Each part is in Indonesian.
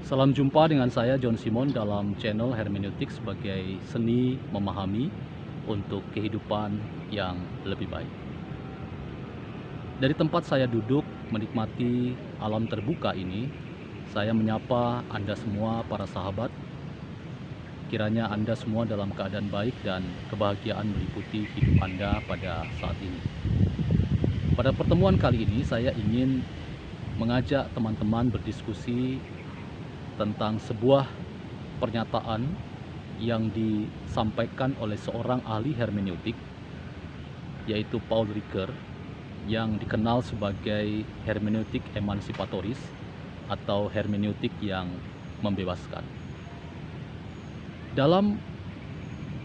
Salam jumpa dengan saya John Simon dalam channel Hermeneutik sebagai seni memahami untuk kehidupan yang lebih baik. Dari tempat saya duduk menikmati alam terbuka ini, saya menyapa Anda semua para sahabat. Kiranya Anda semua dalam keadaan baik dan kebahagiaan meliputi hidup Anda pada saat ini. Pada pertemuan kali ini saya ingin mengajak teman-teman berdiskusi tentang sebuah pernyataan yang disampaikan oleh seorang ahli hermeneutik, yaitu Paul Ricoeur, yang dikenal sebagai hermeneutik emansipatoris atau hermeneutik yang membebaskan. Dalam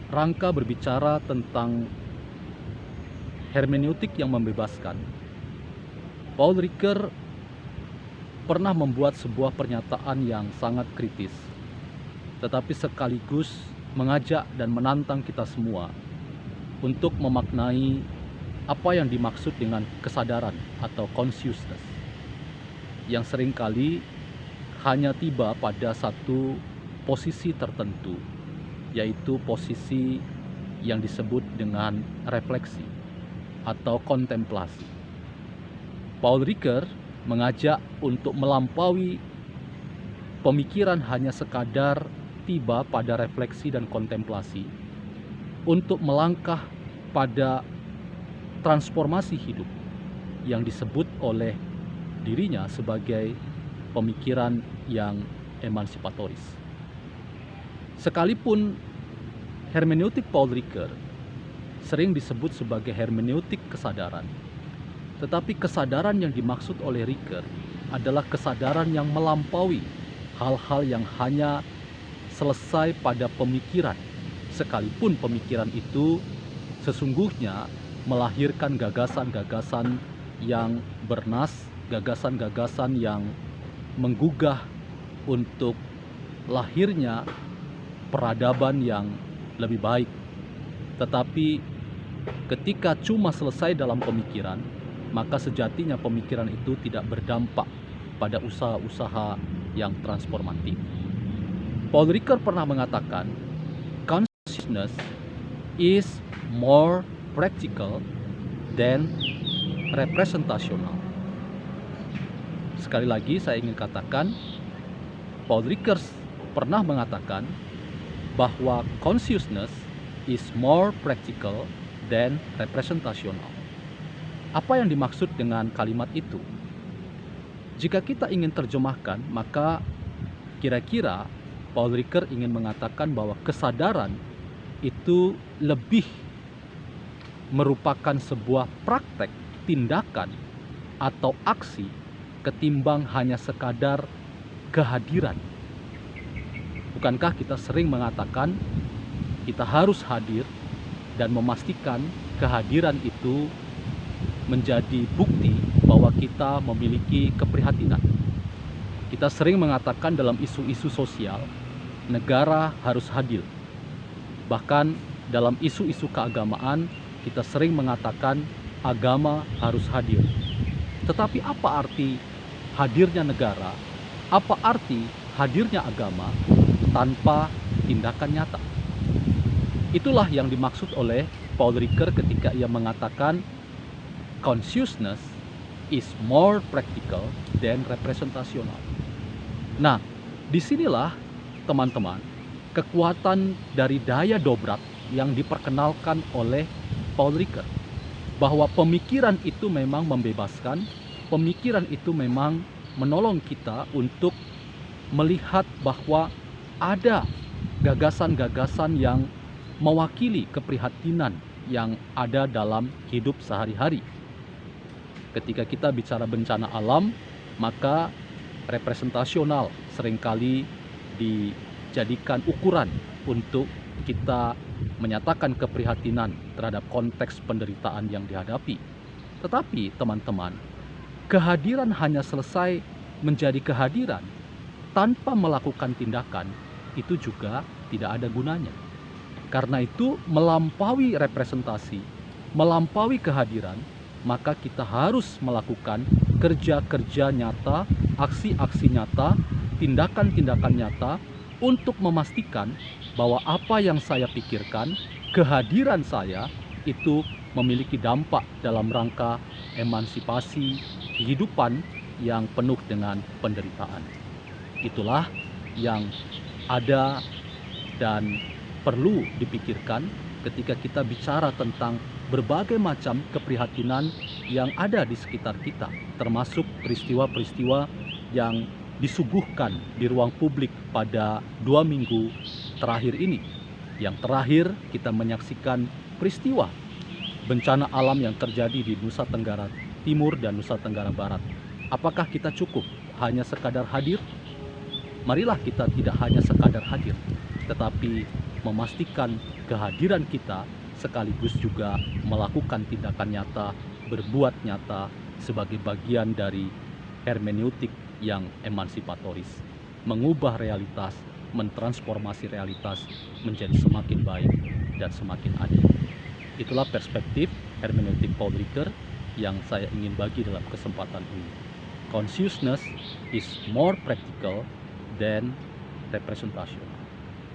rangka berbicara tentang hermeneutik yang membebaskan, Paul Ricoeur pernah membuat sebuah pernyataan yang sangat kritis, tetapi sekaligus mengajak dan menantang kita semua untuk memaknai apa yang dimaksud dengan kesadaran atau consciousness, yang seringkali hanya tiba pada satu posisi tertentu, yaitu posisi yang disebut dengan refleksi atau kontemplasi. Paul Ricoeur mengajak untuk melampaui pemikiran hanya sekadar tiba pada refleksi dan kontemplasi, untuk melangkah pada transformasi hidup yang disebut oleh dirinya sebagai pemikiran yang emansipatoris. Sekalipun hermeneutik Paul Ricoeur sering disebut sebagai hermeneutik kesadaran, tetapi kesadaran yang dimaksud oleh Ricoeur adalah kesadaran yang melampaui hal-hal yang hanya selesai pada pemikiran, sekalipun pemikiran itu sesungguhnya melahirkan gagasan-gagasan yang bernas, gagasan-gagasan yang menggugah untuk lahirnya peradaban yang lebih baik. Tetapi ketika cuma selesai dalam pemikiran, maka sejatinya pemikiran itu tidak berdampak pada usaha-usaha yang transformatif. Paul Ricoeur pernah mengatakan, consciousness is more practical than representational. Sekali lagi saya ingin katakan, Paul Ricoeur pernah mengatakan bahwa consciousness is more practical than representational. Apa yang dimaksud dengan kalimat itu? Jika kita ingin terjemahkan, maka kira-kira Paul Ricoeur ingin mengatakan bahwa kesadaran itu lebih merupakan sebuah praktek, tindakan, atau aksi ketimbang hanya sekadar kehadiran. Bukankah kita sering mengatakan kita harus hadir dan memastikan kehadiran itu menjadi bukti bahwa kita memiliki keprihatinan. Kita sering mengatakan dalam isu-isu sosial, negara harus hadir. Bahkan dalam isu-isu keagamaan, kita sering mengatakan agama harus hadir. Tetapi apa arti hadirnya negara? Apa arti hadirnya agama tanpa tindakan nyata? Itulah yang dimaksud oleh Paul Ricoeur ketika ia mengatakan consciousness is more practical than representational. Nah, disinilah teman-teman kekuatan dari daya dobrak yang diperkenalkan oleh Paul Ricoeur, bahwa pemikiran itu memang membebaskan, pemikiran itu memang menolong kita untuk melihat bahwa ada gagasan-gagasan yang mewakili keprihatinan yang ada dalam hidup sehari-hari. Ketika kita bicara bencana alam, maka representasional seringkali dijadikan ukuran untuk kita menyatakan keprihatinan terhadap konteks penderitaan yang dihadapi. Tetapi teman-teman, kehadiran hanya selesai menjadi kehadiran tanpa melakukan tindakan, itu juga tidak ada gunanya. Karena itu melampaui representasi, melampaui kehadiran, maka kita harus melakukan kerja-kerja nyata, aksi-aksi nyata tindakan-tindakan nyata untuk memastikan bahwa apa yang saya pikirkan, kehadiran saya itu memiliki dampak dalam rangka emansipasi kehidupan yang penuh dengan penderitaan. Itulah yang ada dan perlu dipikirkan ketika kita bicara tentang berbagai macam keprihatinan yang ada di sekitar kita, termasuk peristiwa-peristiwa yang disuguhkan di ruang publik pada 2 minggu terakhir ini. Yang terakhir kita menyaksikan peristiwa bencana alam yang terjadi di Nusa Tenggara Timur dan Nusa Tenggara Barat. Apakah kita cukup hanya sekadar hadir? Marilah kita tidak hanya sekadar hadir, tetapi memastikan kehadiran kita sekaligus juga melakukan tindakan nyata, berbuat nyata sebagai bagian dari hermeneutik yang emansipatoris, mengubah realitas, mentransformasi realitas menjadi semakin baik dan semakin adil. Itulah perspektif hermeneutik Paul Ricoeur yang saya ingin bagi dalam kesempatan ini. Consciousness is more practical than representation.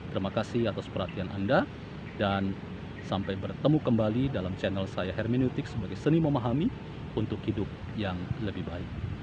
Terima kasih atas perhatian Anda, dan sampai bertemu kembali dalam channel saya Hermeneutik sebagai seni memahami untuk hidup yang lebih baik.